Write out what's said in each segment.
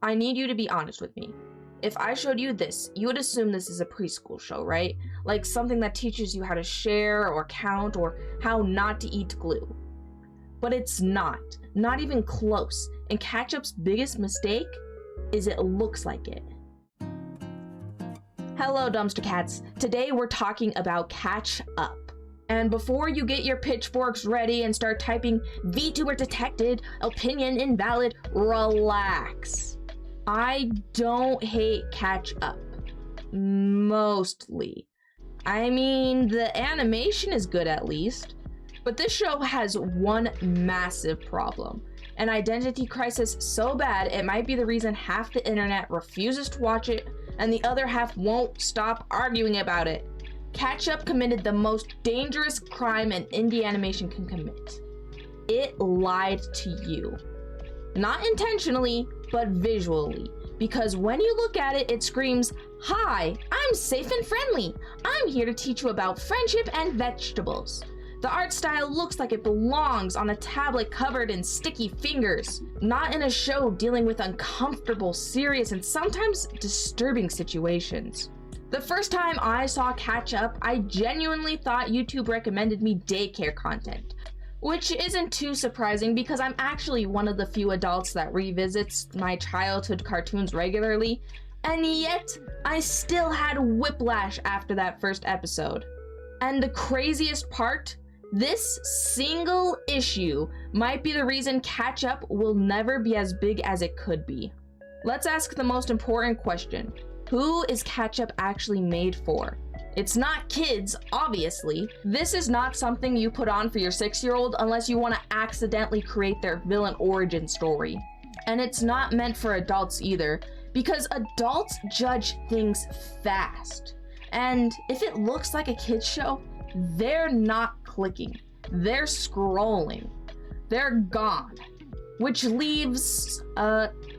I need you to be honest with me. If I showed you this, you would assume this is a preschool show, right? Like something that teaches you how to share or count or how not to eat glue. But it's not even close. And Ketchup's biggest mistake is it looks like it. Hello, Dumpster Cats. Today we're talking about Catch Up. And before you get your pitchforks ready and start typing VTuber detected, opinion invalid, relax. I don't hate Catch Up. Mostly. I mean, the animation is good at least. But this show has one massive problem. An identity crisis so bad it might be the reason half the internet refuses to watch it and the other half won't stop arguing about it. Catch Up committed the most dangerous crime an indie animation can commit. It lied to you. Not intentionally, but visually. Because when you look at it, it screams, "Hi, I'm safe and friendly. I'm here to teach you about friendship and vegetables." The art style looks like it belongs on a tablet covered in sticky fingers, not in a show dealing with uncomfortable, serious, and sometimes disturbing situations. The first time I saw Catch Up, I genuinely thought YouTube recommended me daycare content. Which isn't too surprising because I'm actually one of the few adults that revisits my childhood cartoons regularly, and yet I still had whiplash after that first episode. And the craziest part? This single issue might be the reason Catch Up will never be as big as it could be. Let's ask the most important question. Who is Catch Up actually made for? It's not kids, obviously. This is not something you put on for your 6-year-old unless you want to accidentally create their villain origin story. And it's not meant for adults either, because adults judge things fast. And if it looks like a kid's show, they're not clicking. They're scrolling. They're gone. Which leaves,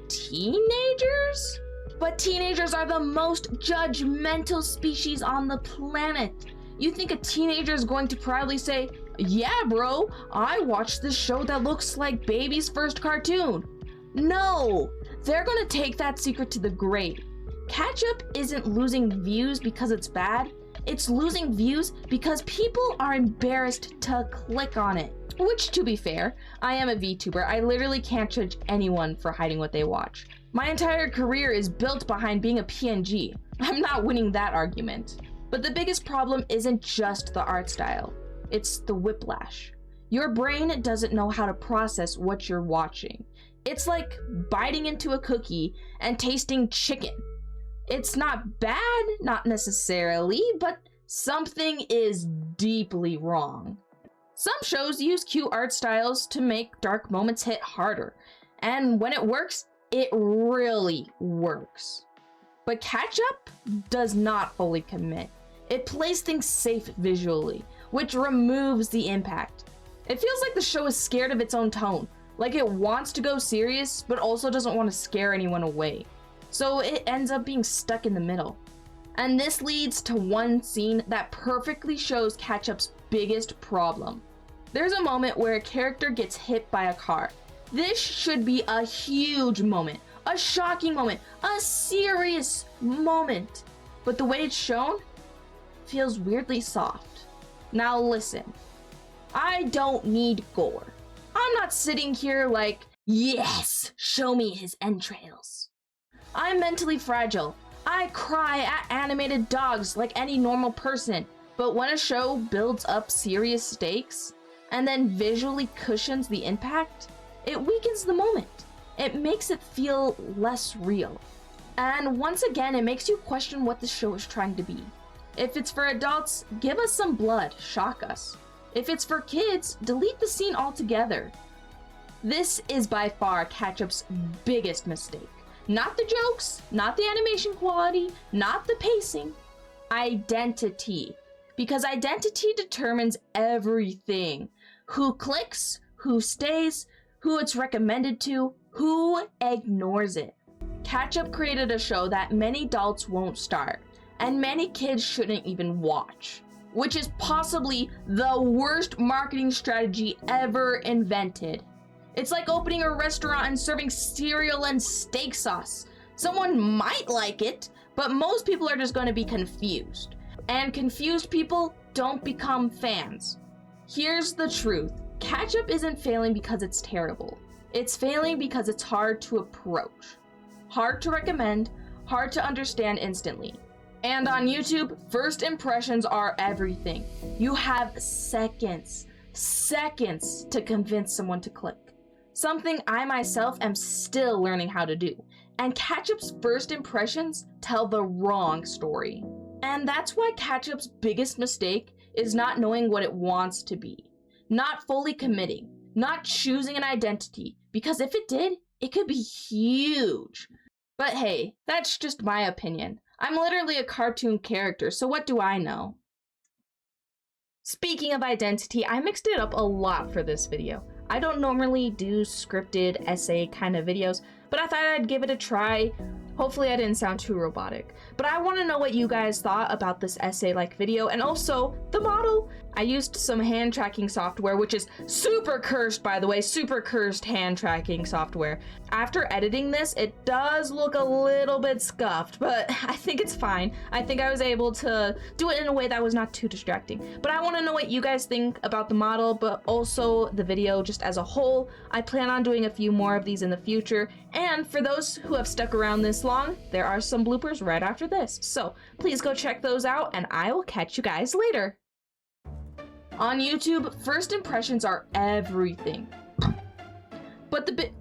teenagers? But teenagers are the most judgmental species on the planet. You think a teenager is going to proudly say, "Yeah, bro, I watched this show that looks like baby's first cartoon." No, they're gonna take that secret to the grave. Catch Up isn't losing views because it's bad. It's losing views because people are embarrassed to click on it. Which, to be fair, I am a VTuber. I literally can't judge anyone for hiding what they watch. My entire career is built behind being a PNG. I'm not winning that argument. But the biggest problem isn't just the art style. It's the whiplash. Your brain doesn't know how to process what you're watching. It's like biting into a cookie and tasting chicken. It's not bad, not necessarily, but something is deeply wrong. Some shows use cute art styles to make dark moments hit harder. And when it works, it really works. But Catch Up does not fully commit. It plays things safe visually, which removes the impact. It feels like the show is scared of its own tone, like it wants to go serious, but also doesn't want to scare anyone away. So it ends up being stuck in the middle. And this leads to one scene that perfectly shows Catch Up's biggest problem. There's a moment where a character gets hit by a car. This should be a huge moment, a shocking moment, a serious moment. But the way it's shown feels weirdly soft. Now listen, I don't need gore. I'm not sitting here like, "Yes, show me his entrails." I'm mentally fragile. I cry at animated dogs like any normal person. But when a show builds up serious stakes and then visually cushions the impact, it weakens the moment. It makes it feel less real. And once again, it makes you question what the show is trying to be. If it's for adults, give us some blood, shock us. If it's for kids, delete the scene altogether. This is by far Catch Up's biggest mistake. Not the jokes, not the animation quality, not the pacing. Identity. Because identity determines everything. Who clicks, who stays, who it's recommended to, who ignores it. Catch Up created a show that many adults won't start, and many kids shouldn't even watch, which is possibly the worst marketing strategy ever invented. It's like opening a restaurant and serving cereal and steak sauce. Someone might like it, but most people are just going to be confused. And confused people don't become fans. Here's the truth. Ketchup isn't failing because it's terrible. It's failing because it's hard to approach, hard to recommend, hard to understand instantly. And on YouTube, first impressions are everything. You have seconds to convince someone to click. Something I myself am still learning how to do. And Ketchup's first impressions tell the wrong story. And that's why Ketchup's biggest mistake is not knowing what it wants to be, not fully committing, not choosing an identity, because if it did, it could be huge. But hey, that's just my opinion. I'm literally a cartoon character, so what do I know? Speaking of identity, I mixed it up a lot for this video. I don't normally do scripted essay kind of videos, but I thought I'd give it a try. Hopefully I didn't sound too robotic. But I want to know what you guys thought about this essay-like video, and also the model. I used some hand tracking software, which is super cursed, by the way, super cursed hand tracking software. After editing this, it does look a little bit scuffed, but I think it's fine. I think I was able to do it in a way that was not too distracting. But I want to know what you guys think about the model, but also the video just as a whole. I plan on doing a few more of these in the future, and for those who have stuck around this long, there are some bloopers right after this. So please go check those out, and I will catch you guys later. On YouTube, first impressions are everything. But the bit...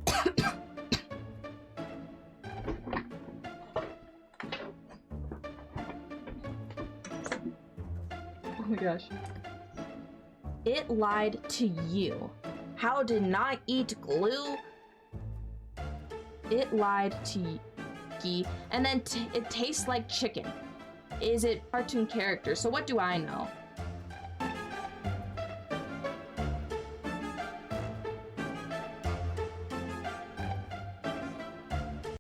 Oh my gosh. It lied to you. How did not eat glue? It lied to you. And then it tastes like chicken. Is it cartoon character? So what do I know?